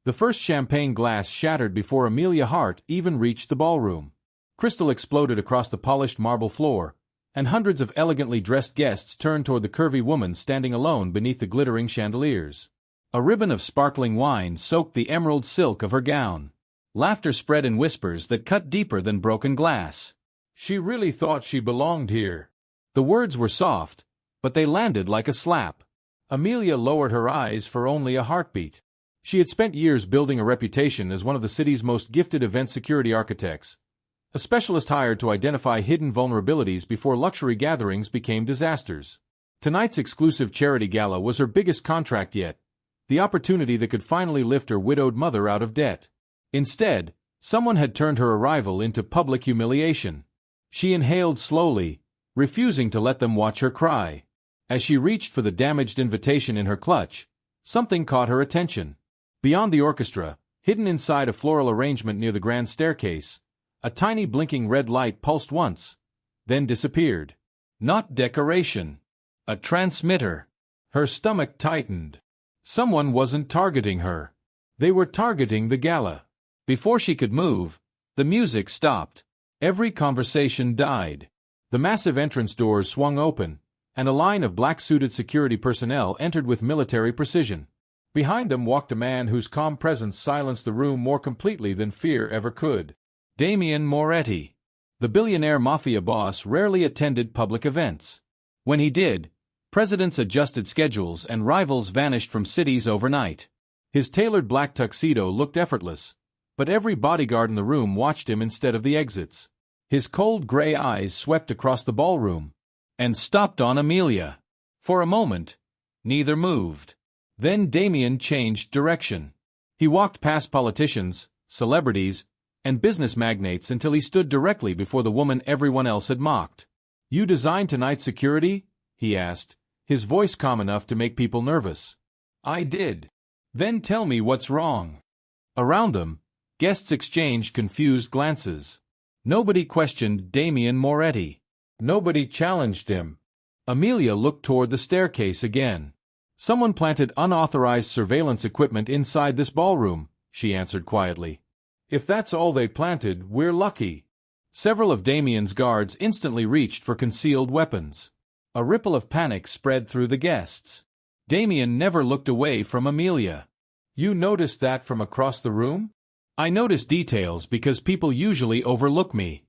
The first champagne glass shattered before Amelia Hart even reached the ballroom. Crystal exploded across the polished marble floor, and hundreds of elegantly dressed guests turned toward the curvy woman standing alone beneath the glittering chandeliers. A ribbon of sparkling wine soaked the emerald silk of her gown. Laughter spread in whispers that cut deeper than broken glass. She really thought she belonged here. The words were soft, but they landed like a slap. Amelia lowered her eyes for only a heartbeat. She had spent years building a reputation as one of the city's most gifted event security architects, a specialist hired to identify hidden vulnerabilities before luxury gatherings became disasters. Tonight's exclusive charity gala was her biggest contract yet, the opportunity that could finally lift her widowed mother out of debt. Instead, someone had turned her arrival into public humiliation. She inhaled slowly, refusing to let them watch her cry. As she reached for the damaged invitation in her clutch, something caught her attention. Beyond the orchestra, hidden inside a floral arrangement near the grand staircase, a tiny blinking red light pulsed once, then disappeared. Not decoration. A transmitter. Her stomach tightened. Someone wasn't targeting her. They were targeting the gala. Before she could move, the music stopped. Every conversation died. The massive entrance doors swung open, and a line of black-suited security personnel entered with military precision. Behind them walked a man whose calm presence silenced the room more completely than fear ever could. Damien Moretti. The billionaire Mafia boss rarely attended public events. When he did, presidents adjusted schedules and rivals vanished from cities overnight. His tailored black tuxedo looked effortless, but every bodyguard in the room watched him instead of the exits. His cold gray eyes swept across the ballroom and stopped on Amelia. For a moment, neither moved. Then Damien changed direction. He walked past politicians, celebrities, and business magnates until he stood directly before the woman everyone else had mocked. "You designed tonight's security?" he asked, his voice calm enough to make people nervous. "I did." "Then tell me what's wrong." Around them, guests exchanged confused glances. Nobody questioned Damien Moretti. Nobody challenged him. Amelia looked toward the staircase again. "Someone planted unauthorized surveillance equipment inside this ballroom," she answered quietly. "If that's all they planted, we're lucky." Several of Damien's guards instantly reached for concealed weapons. A ripple of panic spread through the guests. Damien never looked away from Amelia. "You noticed that from across the room?" "I notice details because people usually overlook me."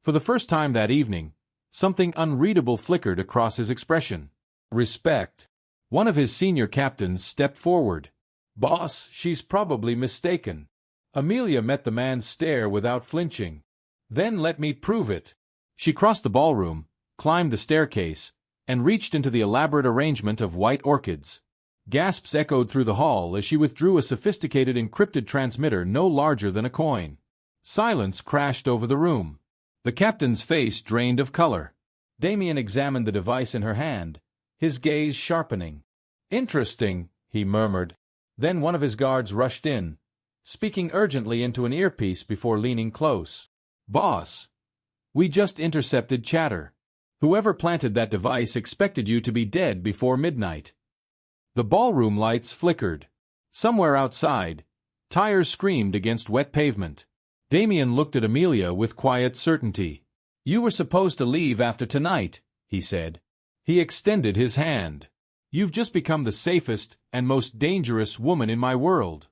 For the first time that evening, something unreadable flickered across his expression. Respect. One of his senior captains stepped forward. "Boss, she's probably mistaken." Amelia met the man's stare without flinching. "Then let me prove it." She crossed the ballroom, climbed the staircase, and reached into the elaborate arrangement of white orchids. Gasps echoed through the hall as she withdrew a sophisticated encrypted transmitter no larger than a coin. Silence crashed over the room. The captain's face drained of color. Damien examined the device in her hand, his gaze sharpening. "Interesting," he murmured. Then one of his guards rushed in, speaking urgently into an earpiece before leaning close. "Boss, we just intercepted chatter. Whoever planted that device expected you to be dead before midnight." The ballroom lights flickered. Somewhere outside, tires screamed against wet pavement. Damien looked at Amelia with quiet certainty. "You were supposed to leave after tonight," he said. He extended his hand. "You've just become the safest and most dangerous woman in my world."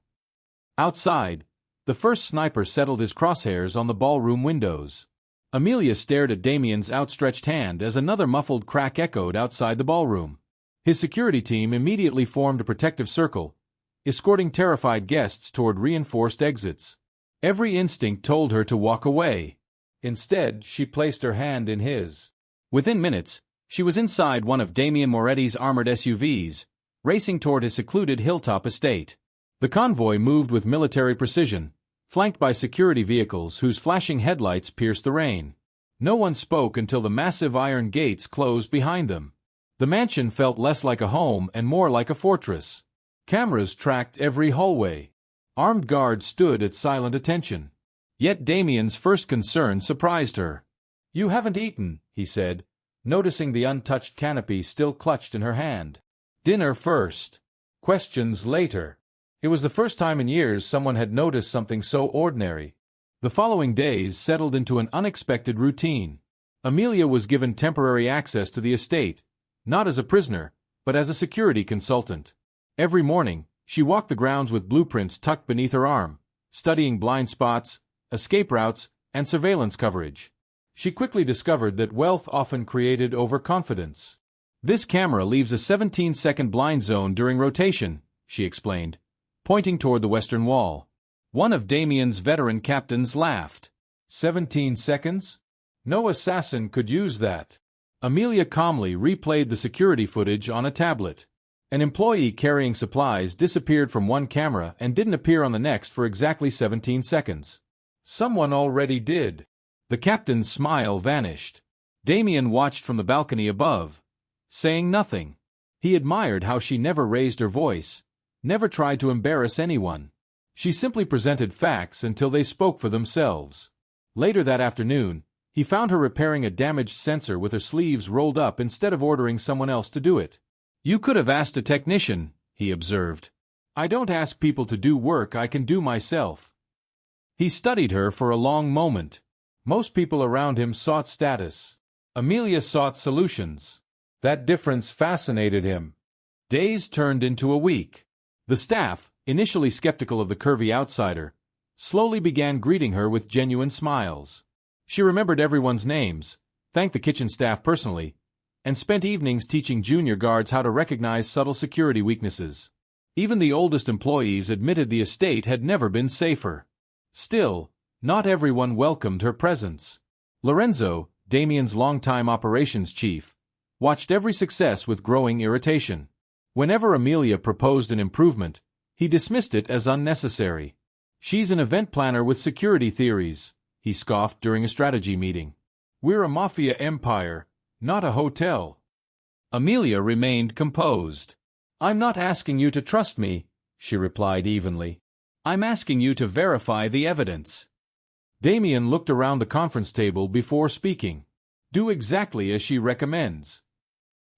Outside, the first sniper settled his crosshairs on the ballroom windows. Amelia stared at Damien's outstretched hand as another muffled crack echoed outside the ballroom. His security team immediately formed a protective circle, escorting terrified guests toward reinforced exits. Every instinct told her to walk away. Instead, she placed her hand in his. Within minutes, she was inside one of Damien Moretti's armored SUVs, racing toward his secluded hilltop estate. The convoy moved with military precision, flanked by security vehicles whose flashing headlights pierced the rain. No one spoke until the massive iron gates closed behind them. The mansion felt less like a home and more like a fortress. Cameras tracked every hallway. Armed guards stood at silent attention. Yet Damien's first concern surprised her. "You haven't eaten," he said, noticing the untouched canopy still clutched in her hand. "Dinner first. Questions later." It was the first time in years someone had noticed something so ordinary. The following days settled into an unexpected routine. Amelia was given temporary access to the estate, not as a prisoner, but as a security consultant. Every morning, she walked the grounds with blueprints tucked beneath her arm, studying blind spots, escape routes, and surveillance coverage. She quickly discovered that wealth often created overconfidence. "This camera leaves a 17-second blind zone during rotation," she explained, pointing toward the western wall. One of Damien's veteran captains laughed. 17 seconds? No assassin could use that. Amelia calmly replayed the security footage on a tablet. An employee carrying supplies disappeared from one camera and didn't appear on the next for exactly 17 seconds. Someone already did. The captain's smile vanished. Damien watched from the balcony above, saying nothing. He admired how she never raised her voice, never tried to embarrass anyone. She simply presented facts until they spoke for themselves. Later that afternoon, he found her repairing a damaged sensor with her sleeves rolled up instead of ordering someone else to do it. "You could have asked a technician," he observed. "I don't ask people to do work I can do myself." He studied her for a long moment. Most people around him sought status. Amelia sought solutions. That difference fascinated him. Days turned into a week. The staff, initially skeptical of the curvy outsider, slowly began greeting her with genuine smiles. She remembered everyone's names, thanked the kitchen staff personally, and spent evenings teaching junior guards how to recognize subtle security weaknesses. Even the oldest employees admitted the estate had never been safer. Still, not everyone welcomed her presence. Lorenzo, Damien's longtime operations chief, watched every success with growing irritation. Whenever Amelia proposed an improvement, he dismissed it as unnecessary. "She's an event planner with security theories," he scoffed during a strategy meeting. "We're a mafia empire, not a hotel." Amelia remained composed. "I'm not asking you to trust me," she replied evenly. "I'm asking you to verify the evidence." Damien looked around the conference table before speaking. "Do exactly as she recommends."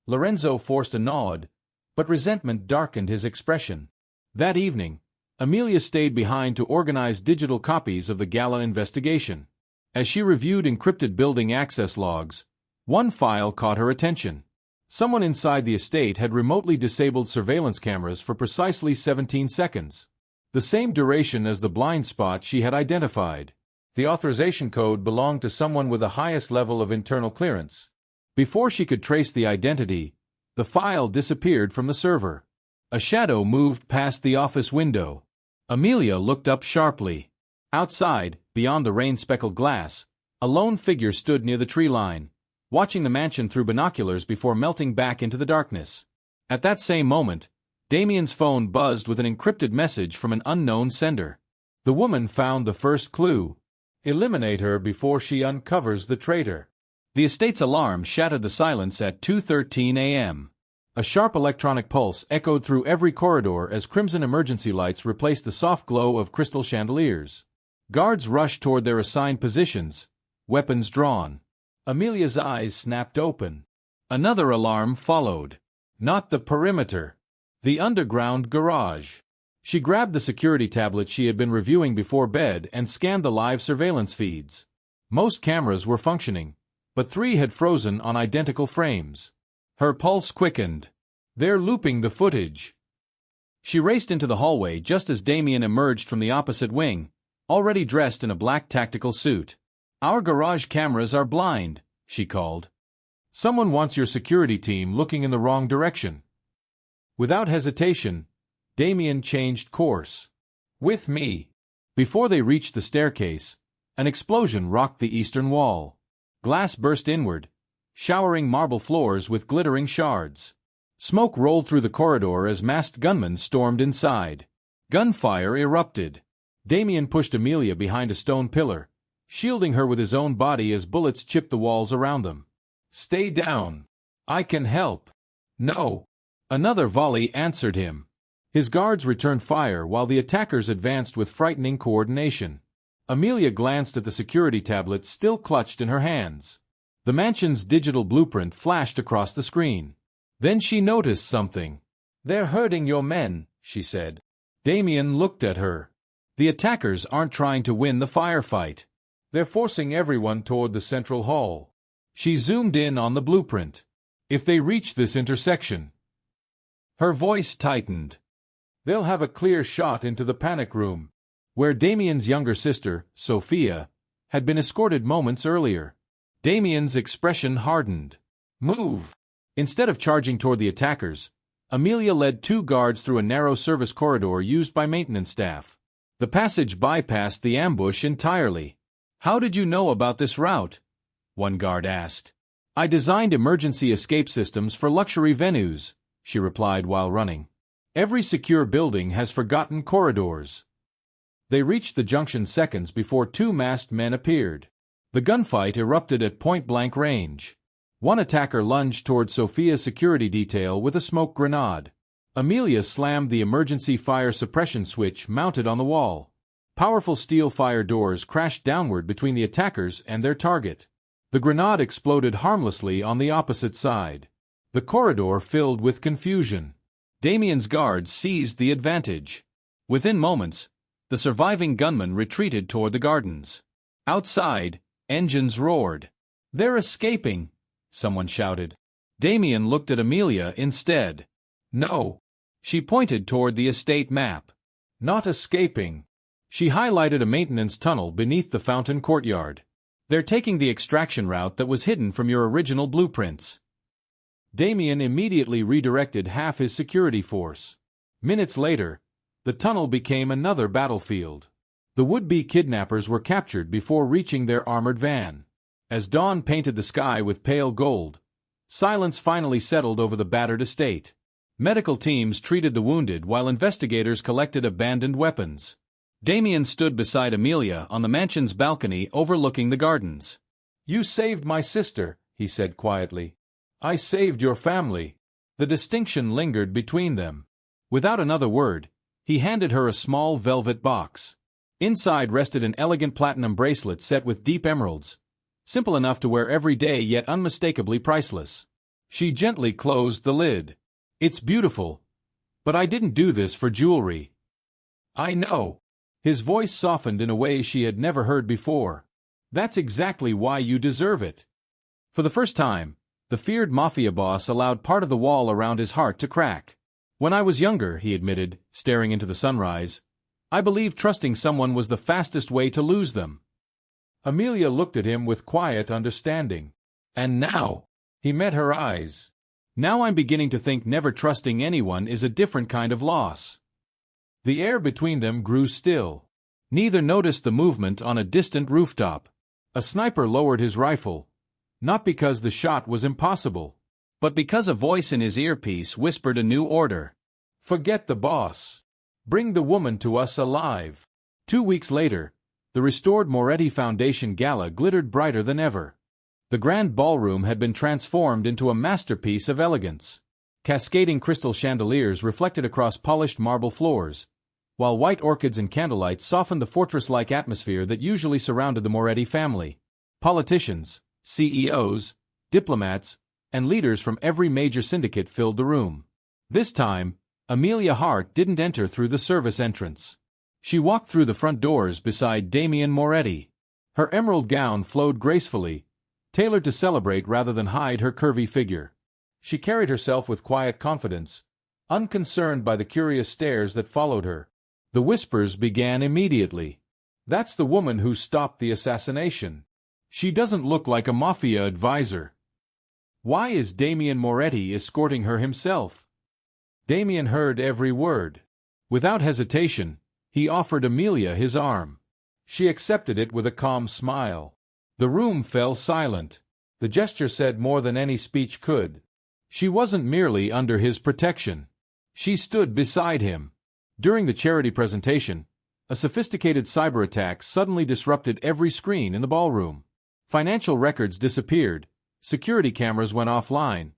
Lorenzo forced a nod, but resentment darkened his expression. That evening, Amelia stayed behind to organize digital copies of the Gala investigation. As she reviewed encrypted building access logs, one file caught her attention. Someone inside the estate had remotely disabled surveillance cameras for precisely 17 seconds. The same duration as the blind spot she had identified. The authorization code belonged to someone with the highest level of internal clearance. Before she could trace the identity, the file disappeared from the server. A shadow moved past the office window. Amelia looked up sharply. Outside, beyond the rain-speckled glass, a lone figure stood near the tree line, watching the mansion through binoculars before melting back into the darkness. At that same moment, Damien's phone buzzed with an encrypted message from an unknown sender. The woman found the first clue. Eliminate her before she uncovers the traitor. The estate's alarm shattered the silence at 2:13 a.m. A sharp electronic pulse echoed through every corridor as crimson emergency lights replaced the soft glow of crystal chandeliers. Guards rushed toward their assigned positions, weapons drawn. Amelia's eyes snapped open. Another alarm followed. Not the perimeter. The underground garage. She grabbed the security tablet she had been reviewing before bed and scanned the live surveillance feeds. Most cameras were functioning, but 3 had frozen on identical frames. Her pulse quickened. "They're looping the footage." She raced into the hallway just as Damien emerged from the opposite wing, already dressed in a black tactical suit. "Our garage cameras are blind," she called. "Someone wants your security team looking in the wrong direction." Without hesitation, Damien changed course. "With me." Before they reached the staircase, an explosion rocked the eastern wall. Glass burst inward, showering marble floors with glittering shards. Smoke rolled through the corridor as masked gunmen stormed inside. Gunfire erupted. Damien pushed Amelia behind a stone pillar, shielding her with his own body as bullets chipped the walls around them. "Stay down. I can help." "No." Another volley answered him. His guards returned fire while the attackers advanced with frightening coordination. Amelia glanced at the security tablet still clutched in her hands. The mansion's digital blueprint flashed across the screen. Then she noticed something. "They're hurting your men," she said. Damien looked at her. The attackers aren't trying to win the firefight. They're forcing everyone toward the central hall. She zoomed in on the blueprint. If they reach this intersection. Her voice tightened. They'll have a clear shot into the panic room, where Damien's younger sister, Sophia, had been escorted moments earlier. Damien's expression hardened. Move! Instead of charging toward the attackers, Amelia led 2 guards through a narrow service corridor used by maintenance staff. The passage bypassed the ambush entirely. How did you know about this route? One guard asked. I designed emergency escape systems for luxury venues, she replied while running. Every secure building has forgotten corridors. They reached the junction seconds before 2 masked men appeared. The gunfight erupted at point-blank range. One attacker lunged toward Sophia's security detail with a smoke grenade. Amelia slammed the emergency fire suppression switch mounted on the wall. Powerful steel fire doors crashed downward between the attackers and their target. The grenade exploded harmlessly on the opposite side. The corridor filled with confusion. Damien's guards seized the advantage. Within moments, the surviving gunmen retreated toward the gardens. Outside, engines roared. They're escaping, someone shouted. Damien looked at Amelia instead. No. She pointed toward the estate map. Not escaping. She highlighted a maintenance tunnel beneath the fountain courtyard. They're taking the extraction route that was hidden from your original blueprints. Damien immediately redirected half his security force. Minutes later, the tunnel became another battlefield. The would-be kidnappers were captured before reaching their armored van. As dawn painted the sky with pale gold, silence finally settled over the battered estate. Medical teams treated the wounded while investigators collected abandoned weapons. Damien stood beside Amelia on the mansion's balcony overlooking the gardens. You saved my sister, he said quietly. I saved your family. The distinction lingered between them. Without another word, he handed her a small velvet box. Inside rested an elegant platinum bracelet set with deep emeralds, simple enough to wear every day yet unmistakably priceless. She gently closed the lid. It's beautiful, but I didn't do this for jewelry. I know. His voice softened in a way she had never heard before. That's exactly why you deserve it. For the first time, the feared Mafia boss allowed part of the wall around his heart to crack. When I was younger, he admitted, staring into the sunrise, I believed trusting someone was the fastest way to lose them. Amelia looked at him with quiet understanding. And now, he met her eyes. Now I'm beginning to think never trusting anyone is a different kind of loss. The air between them grew still. Neither noticed the movement on a distant rooftop. A sniper lowered his rifle, not because the shot was impossible, but because a voice in his earpiece whispered a new order. Forget the boss. Bring the woman to us alive. 2 weeks later, the restored Moretti Foundation Gala glittered brighter than ever. The grand ballroom had been transformed into a masterpiece of elegance. Cascading crystal chandeliers reflected across polished marble floors, while white orchids and candlelight softened the fortress-like atmosphere that usually surrounded the Moretti family. Politicians, CEOs, diplomats, and leaders from every major syndicate filled the room. This time, Amelia Hart didn't enter through the service entrance. She walked through the front doors beside Damien Moretti. Her emerald gown flowed gracefully, tailored to celebrate rather than hide her curvy figure. She carried herself with quiet confidence, unconcerned by the curious stares that followed her. The whispers began immediately. That's the woman who stopped the assassination. She doesn't look like a Mafia advisor. Why is Damien Moretti escorting her himself? Damien heard every word. Without hesitation, he offered Amelia his arm. She accepted it with a calm smile. The room fell silent. The gesture said more than any speech could. She wasn't merely under his protection. She stood beside him. During the charity presentation, a sophisticated cyber attack suddenly disrupted every screen in the ballroom. Financial records disappeared, security cameras went offline,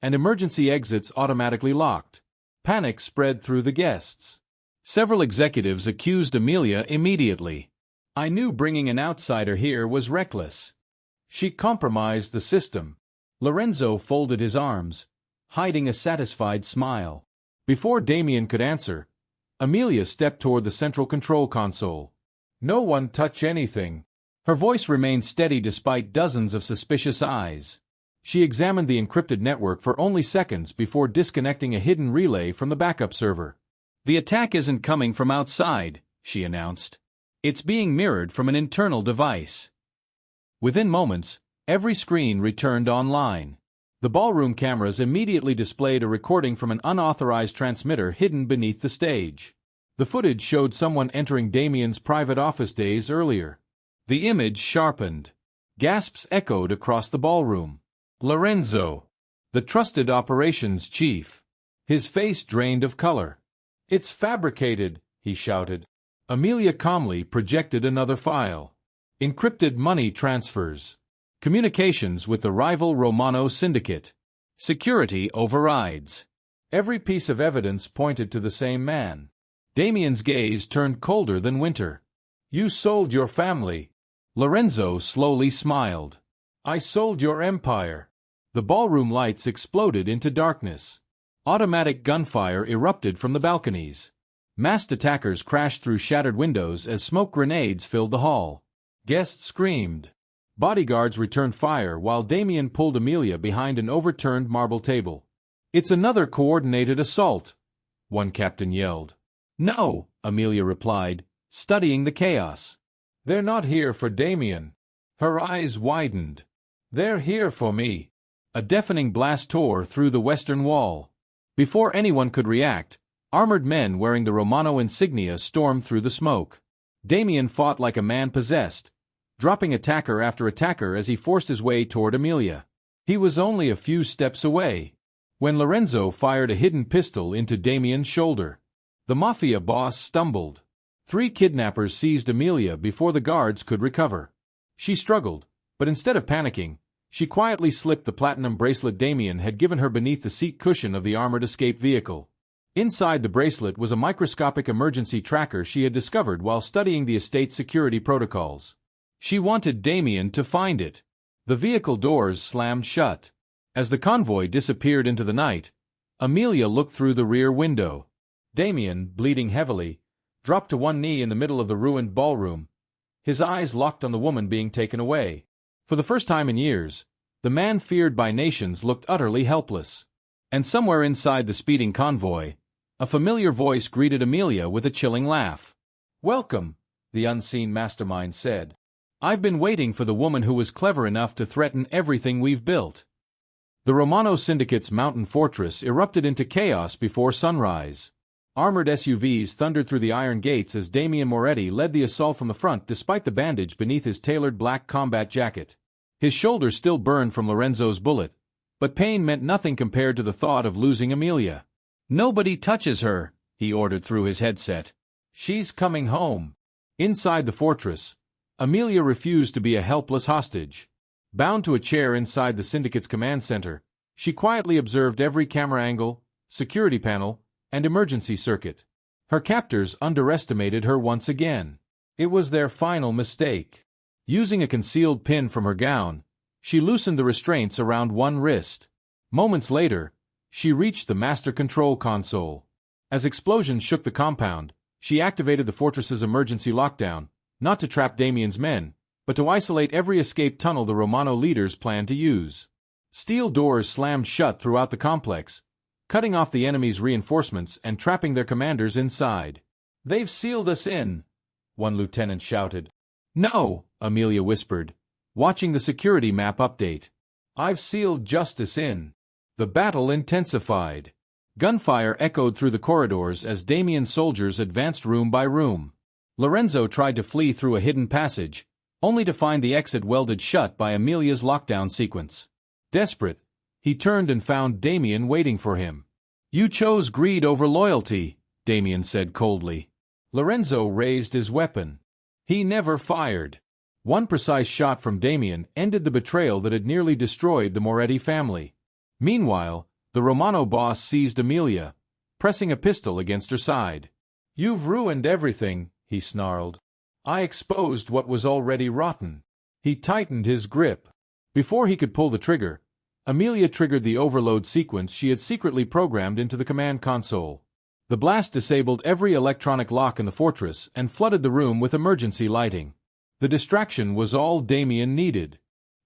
and emergency exits automatically locked. Panic spread through the guests. Several executives accused Amelia immediately. I knew bringing an outsider here was reckless. She compromised the system. Lorenzo folded his arms, hiding a satisfied smile. Before Damien could answer, Amelia stepped toward the central control console. "No one touch anything." Her voice remained steady despite dozens of suspicious eyes. She examined the encrypted network for only seconds before disconnecting a hidden relay from the backup server. "The attack isn't coming from outside," she announced. "It's being mirrored from an internal device." Within moments, every screen returned online. The ballroom cameras immediately displayed a recording from an unauthorized transmitter hidden beneath the stage. The footage showed someone entering Damien's private office days earlier. The image sharpened. Gasps echoed across the ballroom. "Lorenzo, the trusted operations chief." His face drained of color. "It's fabricated," he shouted. Amelia calmly projected another file. Encrypted money transfers. Communications with the rival Romano syndicate. Security overrides. Every piece of evidence pointed to the same man. Damien's gaze turned colder than winter. "You sold your family." Lorenzo slowly smiled. "I sold your empire." The ballroom lights exploded into darkness. Automatic gunfire erupted from the balconies. Masked attackers crashed through shattered windows as smoke grenades filled the hall. Guests screamed. Bodyguards returned fire while Damien pulled Amelia behind an overturned marble table. "It's another coordinated assault," one captain yelled. "No," Amelia replied, studying the chaos. "They're not here for Damien." Her eyes widened. "They're here for me." A deafening blast tore through the western wall. Before anyone could react, armored men wearing the Romano insignia stormed through the smoke. Damien fought like a man possessed, dropping attacker after attacker as he forced his way toward Amelia. He was only a few steps away when Lorenzo fired a hidden pistol into Damien's shoulder. The Mafia boss stumbled. 3 kidnappers seized Amelia before the guards could recover. She struggled, but instead of panicking, she quietly slipped the platinum bracelet Damien had given her beneath the seat cushion of the armored escape vehicle. Inside the bracelet was a microscopic emergency tracker she had discovered while studying the estate's security protocols. She wanted Damien to find it. The vehicle doors slammed shut. As the convoy disappeared into the night, Amelia looked through the rear window. Damien, bleeding heavily, dropped to one knee in the middle of the ruined ballroom, his eyes locked on the woman being taken away. For the first time in years, the man feared by nations looked utterly helpless. And somewhere inside the speeding convoy, a familiar voice greeted Amelia with a chilling laugh. "Welcome," the unseen mastermind said. "I've been waiting for the woman who was clever enough to threaten everything we've built." The Romano Syndicate's mountain fortress erupted into chaos before sunrise. Armored SUVs thundered through the iron gates as Damien Moretti led the assault from the front despite the bandage beneath his tailored black combat jacket. His shoulder still burned from Lorenzo's bullet, but pain meant nothing compared to the thought of losing Amelia. "Nobody touches her," he ordered through his headset. "She's coming home." Inside the fortress, Amelia refused to be a helpless hostage. Bound to a chair inside the Syndicate's command center, she quietly observed every camera angle, security panel, and emergency circuit. Her captors underestimated her once again. It was their final mistake. Using a concealed pin from her gown, she loosened the restraints around one wrist. Moments later, she reached the master control console. As explosions shook the compound, she activated the fortress's emergency lockdown, not to trap Damien's men, but to isolate every escape tunnel the Romano leaders planned to use. Steel doors slammed shut throughout the complex, cutting off the enemy's reinforcements and trapping their commanders inside. "They've sealed us in," one lieutenant shouted. "No," Amelia whispered, watching the security map update. "I've sealed justice in." The battle intensified. Gunfire echoed through the corridors as Damien's soldiers advanced room by room. Lorenzo tried to flee through a hidden passage, only to find the exit welded shut by Amelia's lockdown sequence. Desperate, he turned and found Damien waiting for him. "You chose greed over loyalty," Damien said coldly. Lorenzo raised his weapon. He never fired. One precise shot from Damien ended the betrayal that had nearly destroyed the Moretti family. Meanwhile, the Romano boss seized Amelia, pressing a pistol against her side. "You've ruined everything," he snarled. "I exposed what was already rotten." He tightened his grip. Before he could pull the trigger, Amelia triggered the overload sequence she had secretly programmed into the command console. The blast disabled every electronic lock in the fortress and flooded the room with emergency lighting. The distraction was all Damien needed.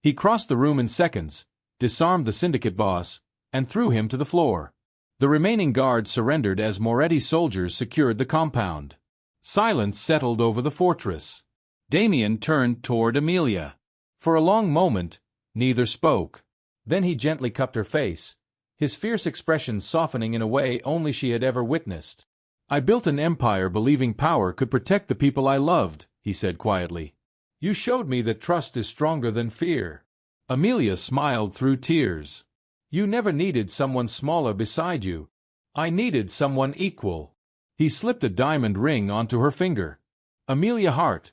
He crossed the room in seconds, disarmed the syndicate boss, and threw him to the floor. The remaining guards surrendered as Moretti's soldiers secured the compound. Silence settled over the fortress. Damien turned toward Amelia. For a long moment, neither spoke. Then he gently cupped her face, his fierce expression softening in a way only she had ever witnessed. "I built an empire believing power could protect the people I loved," he said quietly. "You showed me that trust is stronger than fear." Amelia smiled through tears. "You never needed someone smaller beside you. I needed someone equal." He slipped a diamond ring onto her finger. "Amelia Hart,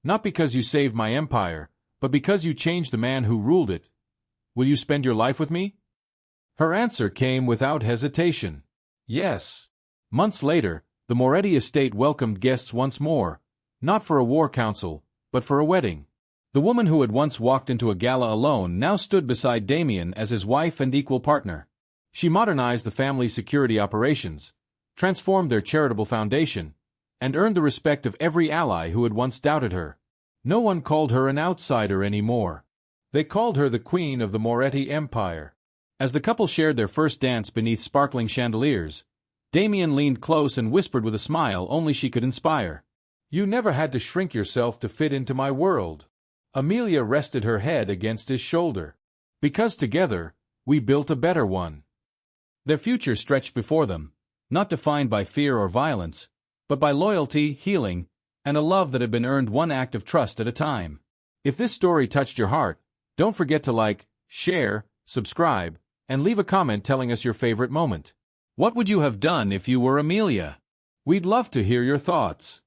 not because you saved my empire, but because you changed the man who ruled it. Will you spend your life with me?" Her answer came without hesitation. Yes. Months later, the Moretti estate welcomed guests once more, not for a war council, but for a wedding. The woman who had once walked into a gala alone now stood beside Damien as his wife and equal partner. She modernized the family's security operations, transformed their charitable foundation, and earned the respect of every ally who had once doubted her. No one called her an outsider anymore. They called her the queen of the Moretti Empire. As the couple shared their first dance beneath sparkling chandeliers, Damien leaned close and whispered with a smile only she could inspire. "You never had to shrink yourself to fit into my world." Amelia rested her head against his shoulder. "Because together, we built a better one." Their future stretched before them, not defined by fear or violence, but by loyalty, healing, and a love that had been earned one act of trust at a time. If this story touched your heart, don't forget to like, share, subscribe, and leave a comment telling us your favorite moment. What would you have done if you were Amelia? We'd love to hear your thoughts.